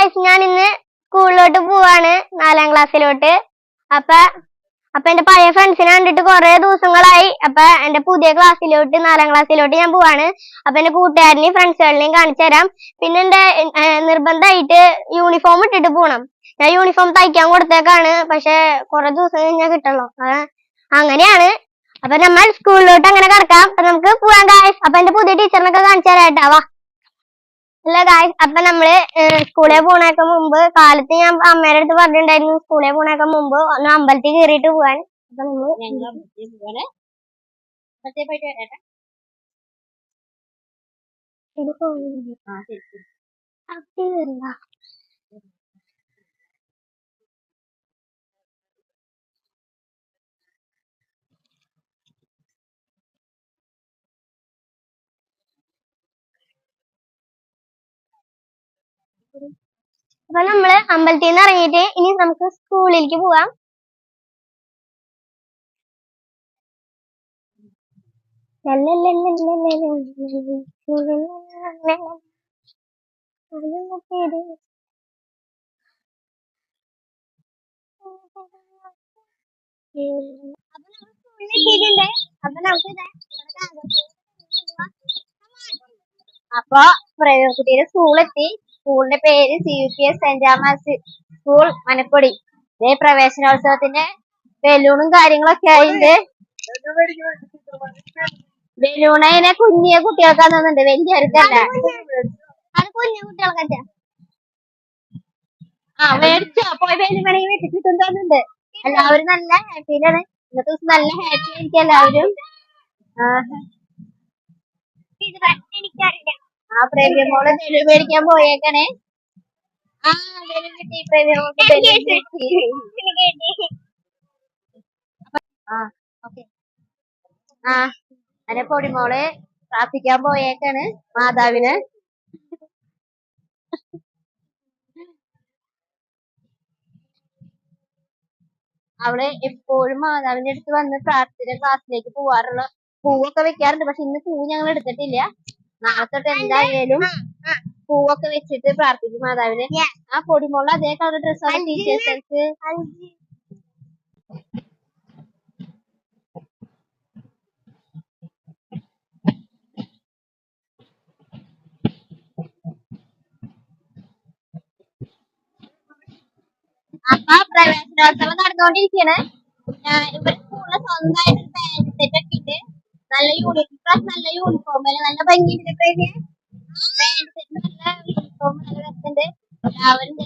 Guys, ഞാൻ ഇന്ന് സ്കൂളിലോട്ട് പോവാണ്, 4ാം ക്ലാസ്സിലോട്ട്. അപ്പൊ എന്റെ പഴയ ഫ്രണ്ട്സിനെ കണ്ടിട്ട് കുറെ ദിവസങ്ങളായി. അപ്പൊ എന്റെ പുതിയ ക്ലാസ്സിലോട്ട് 4ാം ക്ലാസ്സിലോട്ട് ഞാൻ പോവാണ്. അപ്പൊ എന്റെ കൂട്ടുകാരനെയും ഫ്രണ്ട്സുകളിനെയും കാണിച്ചു തരാം. പിന്നെ എന്റെ നിർബന്ധമായിട്ട് യൂണിഫോം ഇട്ടിട്ട് പോണം. ഞാൻ യൂണിഫോം തയ്ക്കാൻ കൊടുത്തേക്കാണ്, പക്ഷെ കുറെ ദിവസം കഴിഞ്ഞാൽ കിട്ടണല്ലോ. അങ്ങനെയാണ്. അപ്പൊ നമ്മൾ സ്കൂളിലോട്ട് അങ്ങനെ കിടക്കാം. അപ്പൊ നമുക്ക് പോവാം ഗൈസ്. അപ്പൊ എന്റെ പുതിയ ടീച്ചറിനൊക്കെ കാണിച്ചു തരാട്ടാ. വാ. അല്ല ഗായ്സ്, അപ്പൊ നമ്മള് സ്കൂളിൽ പോണേക്ക് മുമ്പ് കാലത്ത് ഞാൻ അമ്മയുടെ അടുത്ത് പറഞ്ഞിട്ടുണ്ടായിരുന്നു സ്കൂളിൽ പോണേക്ക് മുമ്പ് ഒന്ന് അമ്പലത്തിൽ കയറിയിട്ട് പോവാൻ. അപ്പൊ നമ്മള് അമ്പലത്തിൽ നിന്ന് ഇറങ്ങിയിട്ട് ഇനി നമുക്ക് സ്കൂളിലേക്ക് പോവാം. അപ്പൊ കുട്ടിയുടെ സ്കൂളെത്തി. സ്കൂളിന്റെ പേര് CUPS സെന്റ് ജാമാസ് സ്കൂൾ മനപ്പൊടി. ഇതേ പ്രവേശനോത്സവത്തിന്റെ ബലൂണും കാര്യങ്ങളൊക്കെ ആയിട്ട്. ബലൂണതിനെ കുഞ്ഞിയ കുട്ടികൾക്കാന്ന് തോന്നുന്നുണ്ട്, വലിയവർക്കല്ല. അത് കുഞ്ഞു കുട്ടികൾക്കാ. മേടിച്ചോ? പോയി ബലൂണി വീട്ടിൽ കിട്ടും തോന്നുന്നുണ്ട്. എല്ലാവരും നല്ല ഹാപ്പിയിലാണ്. ഇന്നത്തെ ദിവസം നല്ല ഹാപ്പി ആയിരിക്കും എല്ലാവരും. പ്രേമിയ മോള് ബലൂൺ മേടിക്കാൻ പോയേക്കണേ. ബലൂൺ കിട്ടി. പ്രേമിയ മോൾക്ക് അങ്ങനെ പൊടിമോള് പ്രാർത്ഥിക്കാൻ പോയേക്കാണ് മാതാവിന്. അവള് എപ്പോഴും മാതാവിന്റെ അടുത്ത് വന്ന് പ്രാർത്ഥന ക്ലാസ്സിലേക്ക് പോവാറുള്ള പൂവൊക്കെ വെക്കാറുണ്ട്. പക്ഷെ ഇന്ന് പൂ ഞങ്ങൾ എടുത്തിട്ടില്ല. നാളെ തൊട്ട് എന്തായാലും പൂവൊക്കെ വെച്ചിട്ട് പ്രാർത്ഥിക്കും മാതാവിനെ. ആ പൊടിമോള് അതേ കളർ ഡ്രസ്സാണ് ടീച്ചേഴ്സ്. അപ്പൊ പ്രവേശനോത്സവം നടന്നുകൊണ്ടിരിക്കാണ്. ഇവിടെ സ്കൂളിലെ സ്വന്തമായിട്ട് ബാൻഡ് സെറ്റ് ഒക്കെ ഇട്ട് നല്ല യൂണിഫോം, നല്ല ഭംഗിയുണ്ട്. ബാൻഡ് സെറ്റ് നല്ല യൂണിഫോം, നല്ല രസമുണ്ട്. എല്ലാവരും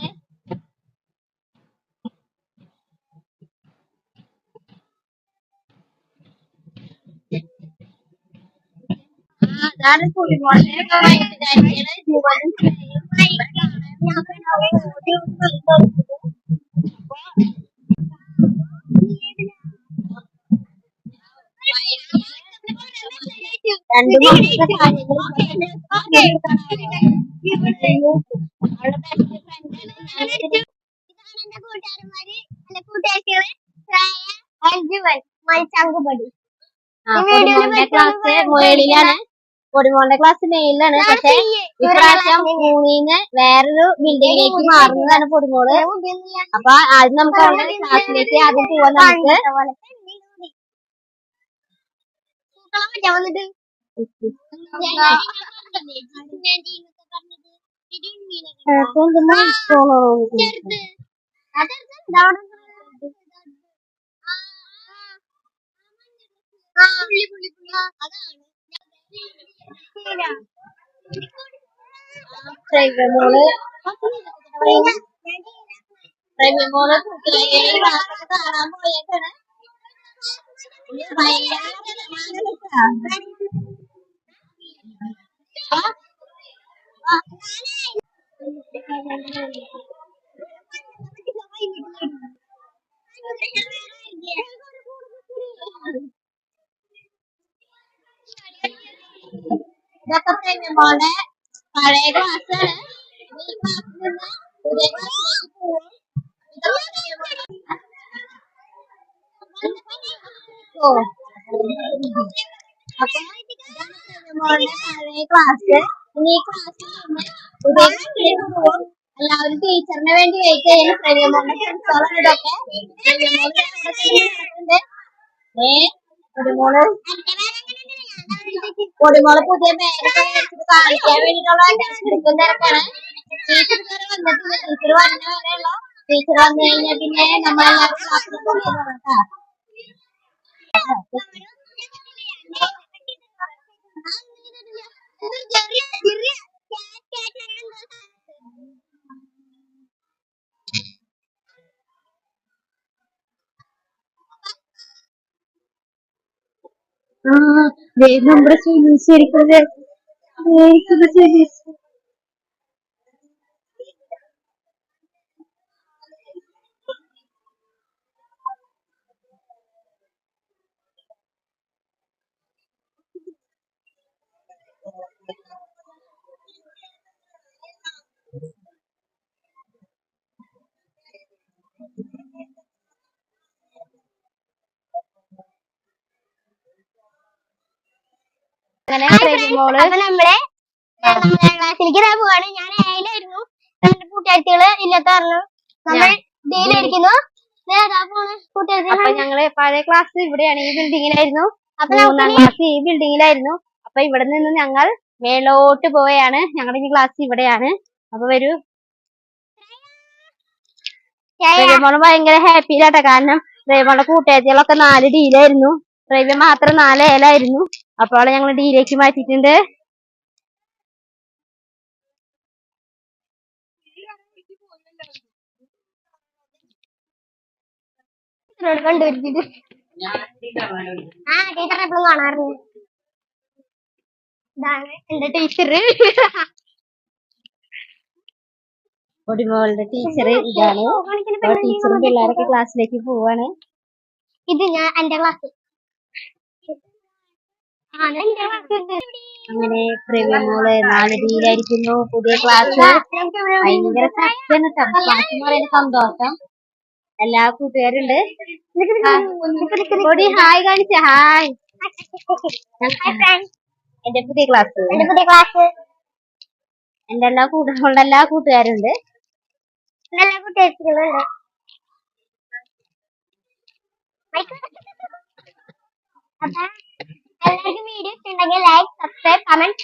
അതാണ് കുടിമോളെ രണ്ടു മാസത്തെ കാര്യങ്ങളും ക്ലാസ് മുകളിലാണ്. പൊടിമോളുടെ ക്ലാസ് മെയിലാണ്. പക്ഷെ ഇപ്രാവശ്യം മൂന്നിന്ന് വേറൊരു ബിൽഡിങ്ങിലേക്ക് മാറുന്നതാണ് പൊടിമോള്. അപ്പൊ ആദ്യം നമുക്ക് അവരുടെ ക്ലാസ്സിലേക്ക് ആദ്യം പോവാൻ. നമുക്ക് മോള് കാണാൻ പോയേക്കാണ്. ഇതൊക്കെ പ്രേമിയമോളുടെ പഴയ ക്ലാസ്സാണ്. ഈ ക്ലാസ്സിൽ നിന്ന് പുതിയ ക്ലാസ്സിലേക്ക് പോകും. പഴയ ക്ലാസ്. ഇനി ഈ ക്ലാസ്സിൽ നിന്ന് പുതിയ ക്ലാസ്സിലേക്ക് പോകും. എല്ലാവരും ടീച്ചറിന് വേണ്ടി വെയിറ്റ് ചെയ്യുന്നു. പ്രവ്യമോളുടെ ഫ്രണ്ട്സോളാണ് ഇതൊക്കെ. പൊടിമോള് പുതിയ ബാഗൊക്കെ മേടിച്ചിട്ട് കാണിക്കാൻ വേണ്ടിയിട്ടുള്ള എടുക്കും തിരക്കാണ്. ടീച്ചർ ഇതുവരെ വന്നിട്ടില്ല. ടീച്ചർ വന്ന വരെയുള്ള ടീച്ചർ വന്നു കഴിഞ്ഞാൽ പിന്നെ നമ്മളെല്ലാവരും ക്ലാസ്സിൽ പോകണം കേട്ടോ. നമ്മുടെ ശരിക്കും അപ്പൊ നമ്മളെ 4ാം ക്ലാസ്സിലേക്ക് പോവാണ്. ഞാൻ ഏഴിലായിരുന്നു. എന്റെ കൂട്ടുകാരികള് ഇല്ലാത്ത കാരണം നമ്മൾ ഡെയിലായിരിക്കുന്നു. അപ്പൊ ഞങ്ങള് പഴയ ക്ലാസ് ഇവിടെയാണ്, ഈ ബിൽഡിങ്ങിലായിരുന്നു. 3ാം ക്ലാസ് ഈ ബിൽഡിങ്ങിലായിരുന്നു. അപ്പൊ ഇവിടെ നിന്ന് ഞങ്ങൾ മേലോട്ട് പോവുകയാണ്. ഞങ്ങളുടെ ഈ ക്ലാസ് ഇവിടെയാണ്. അപ്പൊ വരൂ. റേവ്യമോള് ഭയങ്കര ഹാപ്പിയിലാട്ടെ. കാരണം റേവ്യമോളുടെ കൂട്ടുകാരികളൊക്കെ 4 ഡിയിലായിരുന്നു. റേവ്യ മാത്രം 4 ഏലായിരുന്നു. അപ്പോൾ അവളെ ഞങ്ങൾ ഡിയിലേക്ക് മാറ്റിയിട്ടുണ്ട്. കണ്ടുപിടിച്ചിട്ട് ടീച്ചർ എപ്പോഴും കാണാറുണ്ട്. ഇതാണ് എന്റെ ടീച്ചർ. പൊടിമോളുടെ ടീച്ചർ ഇതാണ്. ടീച്ചറും പിള്ളേരൊക്കെ ക്ലാസ്സിലേക്ക് പോവാണ്. ഇത് ഞാൻ എന്റെ ക്ലാസ്. അങ്ങനെ പ്രവ്യമോള് 4 ഡിയിലായിരിക്കുന്നു. പുതിയ ക്ലാസ് ഭയങ്കര സത്യാണ്. ക്ലാസ് എന്ന് പറയുന്ന സന്തോഷം. എല്ലാ കൂട്ടുകാരുണ്ട്. പൊടി ഹായ് കാണിച്ച ഹായ്. എന്റെ പുതിയ ക്ലാസ് എന്റെ എല്ലാ കൂട്ടുകാരുടെ എല്ലാ കൂട്ടുകാരുണ്ട്. നല്ല കൂട്ടുകാരികളുണ്ട്. അപ്പൊ എല്ലാവർക്കും വീഡിയോ ഇഷ്ടമുണ്ടെങ്കിൽ ലൈക്ക്, സബ്സ്ക്രൈബ്, കമന്റ്.